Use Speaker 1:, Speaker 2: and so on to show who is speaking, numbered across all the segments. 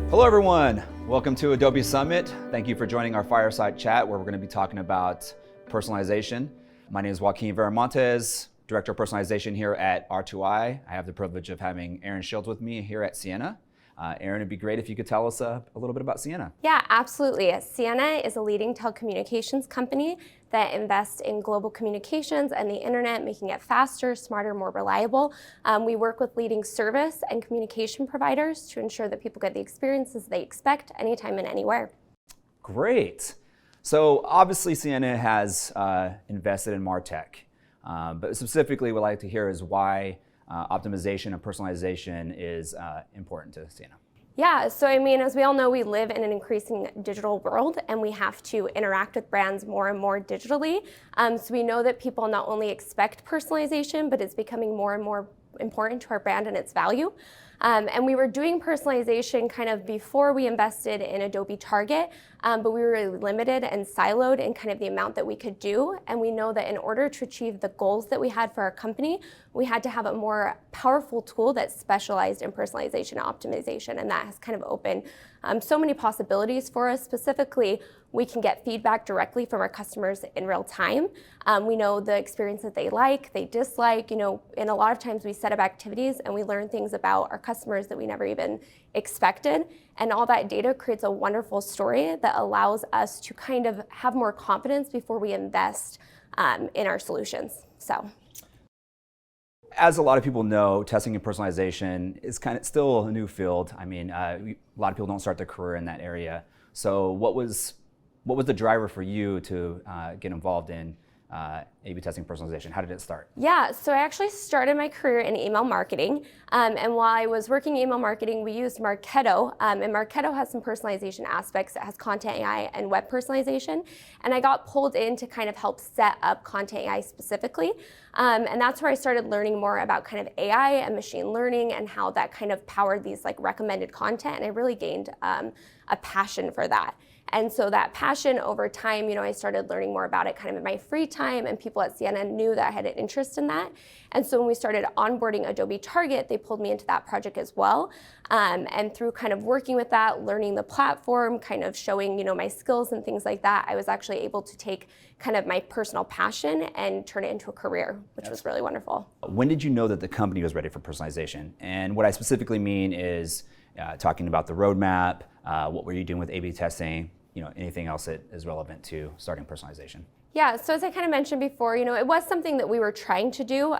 Speaker 1: Hello everyone, welcome to Adobe Summit. Thank you for joining our fireside chat where we're going to be talking about personalization. My name is Joaquin Viramontes, Director of Personalization here at R2I. I have the privilege of having Erin with me here at Ciena. Erin, it'd be great if you could tell us a little bit about Ciena.
Speaker 2: Yeah, absolutely. Ciena is a leading telecommunications company that invests in global communications and the internet, making it faster, smarter, more reliable. We work with leading service and communication providers to ensure that people get the experiences they expect anytime and anywhere.
Speaker 1: Great. So obviously Ciena has invested in MarTech, but specifically what I'd like to hear is why optimization and personalization is important to Ciena.
Speaker 2: Yeah, so I mean, as we all know, we live in an increasing digital world and we have to interact with brands more and more digitally. So we know that people not only expect personalization, but it's becoming more and more important to our brand and its value. And we were doing personalization kind of before we invested in Adobe Target, but we were really limited and siloed in kind of the amount that we could do. And we know that in order to achieve the goals that we had for our company, we had to have a more powerful tool that specialized in personalization and optimization. And that has kind of opened so many possibilities for us. Specifically, we can get feedback directly from our customers in real time. We know the experience that they like, they dislike, and a lot of times we set up activities and we learn things about our customers that we never even expected. And all that data creates a wonderful story that allows us to kind of have more confidence before we invest in our solutions. So,
Speaker 1: as a lot of people know, testing and personalization is kind of still a new field. I mean, a lot of people don't start their career in that area. So what was the driver for you to get involved in A/B testing personalization? How did it start?
Speaker 2: Yeah, so I actually started my career in email marketing. And while I was working in email marketing, we used Marketo. And Marketo has some personalization aspects. It has content AI and web personalization. And I got pulled in to kind of help set up content AI specifically. And that's where I started learning more about kind of AI and machine learning and how that kind of powered these like recommended content. And I really gained a passion for that. And so that passion over time, I started learning more about it kind of in my free time, and people at Ciena knew that I had an interest in that. And so when we started onboarding Adobe Target, they pulled me into that project as well. And through kind of working with that, learning the platform, kind of showing, my skills and things like that, I was actually able to take kind of my personal passion and turn it into a career, which was really wonderful.
Speaker 1: When did you know that the company was ready for personalization? And what I specifically mean is talking about the roadmap, what were you doing with A/B testing, anything else that is relevant to starting personalization?
Speaker 2: Yeah, so as I kind of mentioned before, it was something that we were trying to do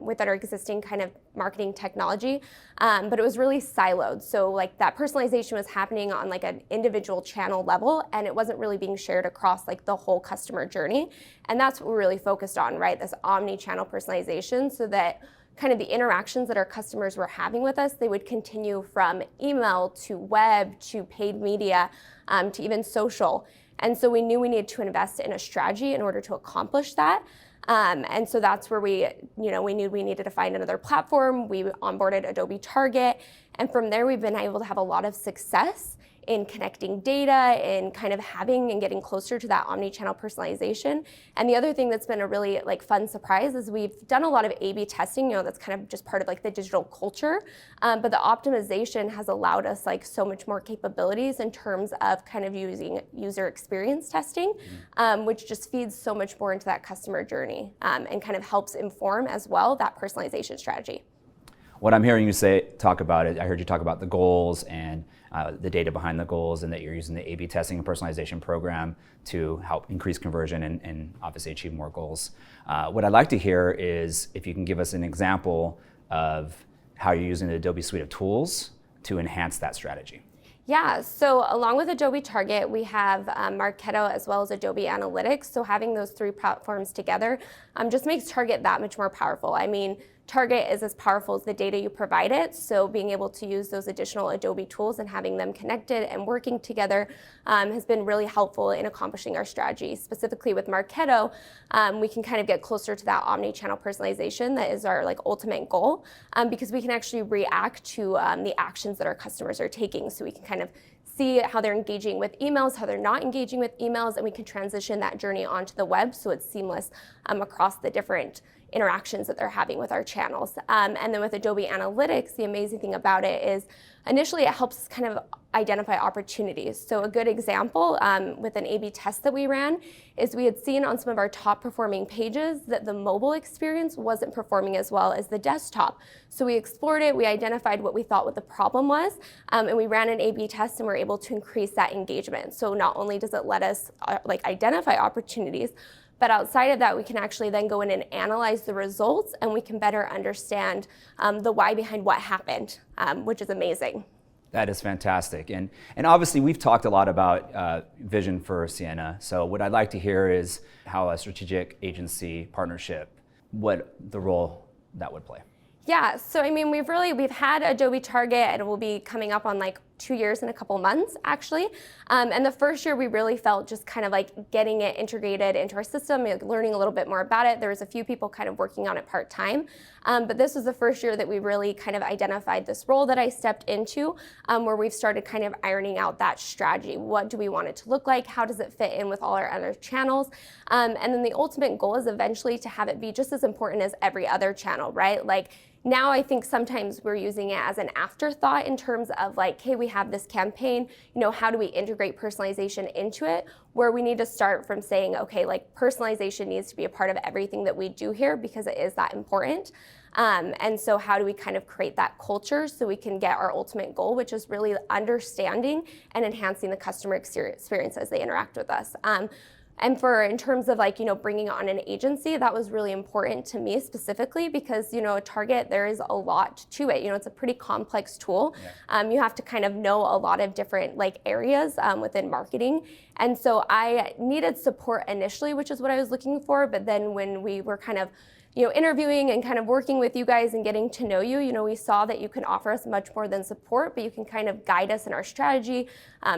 Speaker 2: with our existing kind of marketing technology, but it was really siloed. So like that personalization was happening on like an individual channel level, and it wasn't really being shared across like the whole customer journey. And that's what we're really focused on, right? This omni-channel personalization, so that kind of the interactions that our customers were having with us, they would continue from email to web to paid media to even social. And so we knew we needed to invest in a strategy in order to accomplish that. And so that's where we knew we needed to find another platform. We onboarded Adobe Target. And from there, we've been able to have a lot of success in connecting data and kind of having and getting closer to that omni-channel personalization. And the other thing that's been a really like fun surprise is we've done a lot of A/B testing, that's kind of just part of like the digital culture. But the optimization has allowed us like so much more capabilities in terms of kind of using user experience testing, which just feeds so much more into that customer journey and kind of helps inform as well that personalization strategy.
Speaker 1: What I'm hearing you talk about it, I heard you talk about the goals and the data behind the goals, and that you're using the A/B testing and personalization program to help increase conversion and obviously achieve more goals. What I'd like to hear is if you can give us an example of how you're using the Adobe suite of tools to enhance that strategy.
Speaker 2: Yeah, so along with Adobe Target, we have Marketo as well as Adobe Analytics. So having those three platforms together just makes Target that much more powerful. I mean, Target is as powerful as the data you provide it, so being able to use those additional Adobe tools and having them connected and working together has been really helpful in accomplishing our strategy. Specifically with Marketo, we can kind of get closer to that omni-channel personalization that is our like ultimate goal, because we can actually react to the actions that our customers are taking. So we can kind of see how they're engaging with emails, how they're not engaging with emails, and we can transition that journey onto the web so it's seamless across the different interactions that they're having with our channels. And then with Adobe Analytics, the amazing thing about it is initially it helps us kind of identify opportunities. So a good example with an A/B test that we ran is we had seen on some of our top performing pages that the mobile experience wasn't performing as well as the desktop. So we explored it, we identified what we thought what the problem was, and we ran an A/B test and were able to increase that engagement. So not only does it let us identify opportunities, but outside of that, we can actually then go in and analyze the results, and we can better understand the why behind what happened, which is amazing.
Speaker 1: That is fantastic. And obviously, we've talked a lot about vision for Ciena. So what I'd like to hear is how a strategic agency partnership, what the role that would play.
Speaker 2: Yeah, so I mean, we've had Adobe Target, and it will be coming up on like 2 years and a couple months, actually. And the first year we really felt just kind of like getting it integrated into our system, learning a little bit more about it. There was a few people kind of working on it part-time. But this was the first year that we really kind of identified this role that I stepped into, where we've started kind of ironing out that strategy. What do we want it to look like? How does it fit in with all our other channels? And then the ultimate goal is eventually to have it be just as important as every other channel, right? Like, now I think sometimes we're using it as an afterthought in terms of like, hey, we have this campaign, how do we integrate personalization into it? Where we need to start from saying, okay, like personalization needs to be a part of everything that we do here because it is that important. And so how do we kind of create that culture so we can get our ultimate goal, which is really understanding and enhancing the customer experience as they interact with us. And in terms of like, bringing on an agency, that was really important to me specifically because, a Target, there is a lot to it. It's a pretty complex tool. Yeah. You have to kind of know a lot of different like areas within marketing. And so I needed support initially, which is what I was looking for. But then when we were kind of interviewing and kind of working with you guys and getting to know you, we saw that you can offer us much more than support, but you can kind of guide us in our strategy.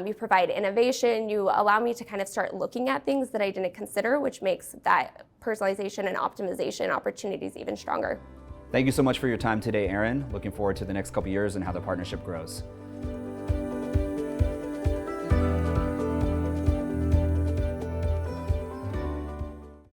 Speaker 2: You provide innovation. You allow me to kind of start looking at things that I didn't consider, which makes that personalization and optimization opportunities even stronger.
Speaker 1: Thank you so much for your time today, Erin. Looking forward to the next couple years and how the partnership grows.